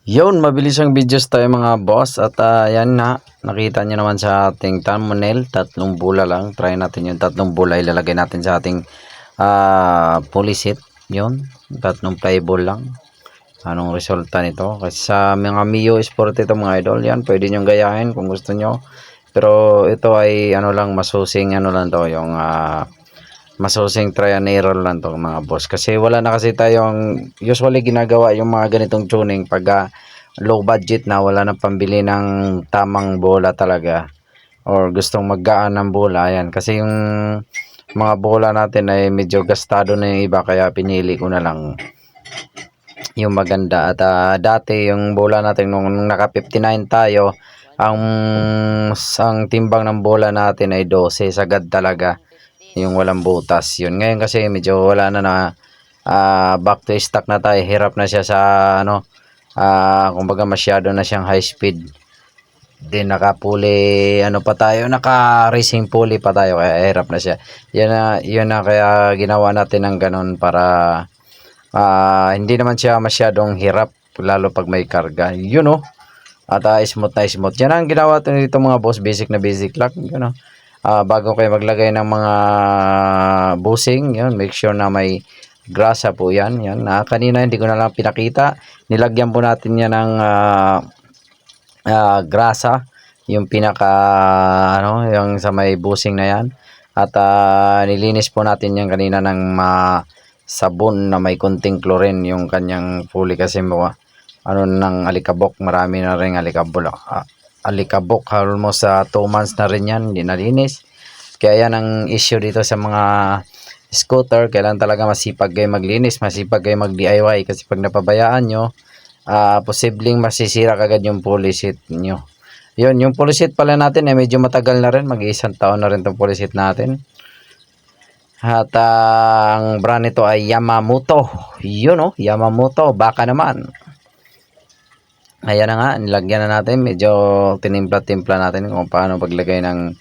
Yun, mabilis ang videos tayo mga boss. At yan na, nakita nyo naman sa ating thumbnail, tatlong bula lang. Try natin yung tatlong bula, ilalagay natin sa ating polisit. Yun, tatlong playable lang. Anong resulta nito? Kasi sa mga Mio Sport ito mga idol, yan, pwede nyo gayahin kung gusto nyo. Pero ito ay ano lang, masusing ano lang to, yung masusing try and error lang to mga boss, kasi wala na kasi tayong usually ginagawa yung mga ganitong tuning pag low budget na, wala na pambili ng tamang bola talaga or gustong maggaan ng bola. Yan kasi yung mga bola natin ay medyo gastado na yung iba, kaya pinili ko na lang yung maganda. At dati yung bola natin nung naka 59 tayo, ang timbang ng bola natin ay 12 sagad talaga, yung walang butas. Yun ngayon kasi medyo wala na back to stock na tayo, hirap na siya sa ano, kumbaga masyado na siyang high speed. Din nakapuli ano pa tayo, naka racing pulley pa tayo, kaya hirap na siya. Yun na kaya ginawa natin ng ganun para hindi naman siya masyadong hirap, lalo pag may karga. Yun oh. At smooth na smooth. Yan ang ginawa dito mga boss, basic na basic lang. Yun oh. Bago kayo maglagay ng mga busing, yun, make sure na may grasa po yan. Yan. Kanina hindi ko na lang pinakita. Nilagyan po natin yan ng grasa. Yung pinaka, ano, yung sa may busing na yan. At nilinis po natin yan kanina ng sabon na may konting chlorine yung kanyang pulley, kasi ano ng alikabok, marami na rin alikabok. Alikabok almost 2 months na rin yan, hindi nalinis. Kaya yan ang issue dito sa mga scooter, kailan talaga masipag kayo maglinis, masipag kayo mag DIY, kasi pag napabayaan nyo, posibleng masisira kagad yung pulley seat nyo. Yun, yung pulley seat pala natin medyo matagal na rin, mag-1 taon na rin itong pulley seat natin. At ang brand nito ay Yamamoto. Yun oh, Yamamoto, baka naman. Ayan na nga, nilagyan na natin, medyo tinimpla-timpla natin kung paano paglagay ng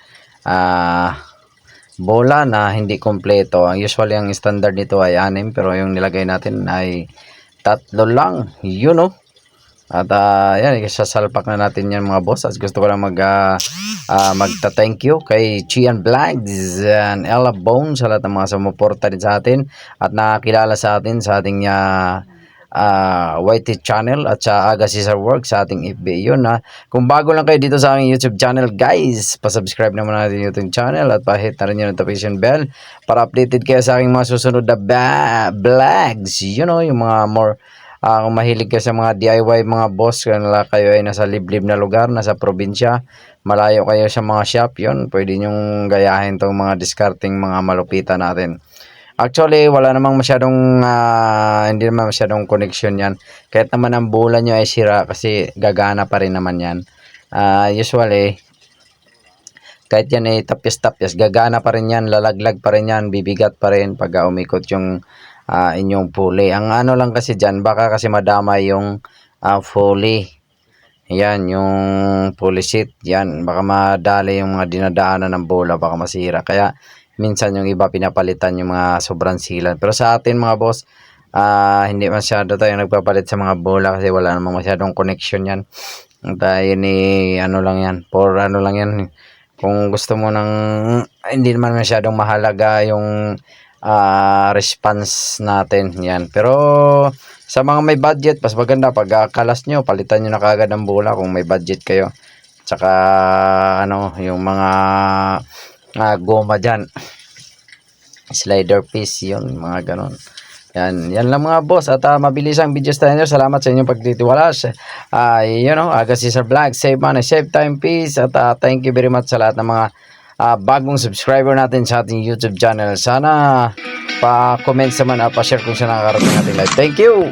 bola na hindi kompleto. Usually ang standard nito ay 6, pero yung nilagay natin ay 3 lang. Yun oh. At yan, isasalpak na natin yan mga boss. At gusto ko lang magta-thank you kay Chian Vlogs and Ella Bone, sa lahat ng mga sumuporta din sa atin at nakakilala sa atin sa ating YT channel at sa Aga Cesar Work sa ating FB. Yun kung bago lang kayo dito sa aking YouTube channel guys, pa-subscribe naman natin yung YouTube channel at pa-hit na rin yung notification bell para updated kayo sa aking mga susunod na vlogs. You know, yung mga more kung mahilig kayo sa mga DIY mga boss, kung kayo ay nasa liblib na lugar, nasa probinsya, malayo kayo sa mga shop, yun, pwede nyong gayahin tong mga discarding mga malupitan natin. Actually, wala namang masyadong, hindi naman masyadong connection yan. Kahit naman ang bola nyo ay sira, kasi gagana pa rin naman yan. Usually, kahit yan ay tapyas-tapyas, gagana pa rin yan, lalaglag pa rin yan, bibigat pa rin pag umikot yung inyong pulley. Ang ano lang kasi dyan, baka kasi madama yung pulley. Yan, yung pulley seat. Yan, baka madali yung mga dinadaanan ng bola, baka masira. Kaya minsan yung iba pinapalitan yung mga sobrang silan. Pero sa atin mga boss, hindi masyado tayo nagpapalit sa mga bola kasi wala namang masyadong connection yan. Tayo ni ano lang yan, for ano lang yan. Kung gusto mo hindi naman masyadong mahalaga yung response natin yan. Pero sa mga may budget, mas maganda pag kalas nyo, palitan nyo na kagad ng bola kung may budget kayo. Tsaka ano, yung mga goma dyan, slider piece, yun, mga ganon. Yan lang mga boss. At mabilis ang videos tayo. Salamat sa inyong pagtitiwala. You know, Aga Cesar Vlog, save money, save time, peace. At thank you very much sa lahat ng mga bagong subscriber natin sa ating YouTube channel. Sana pa-comment naman at pa-share kung saan nakakarating natin live. Thank you!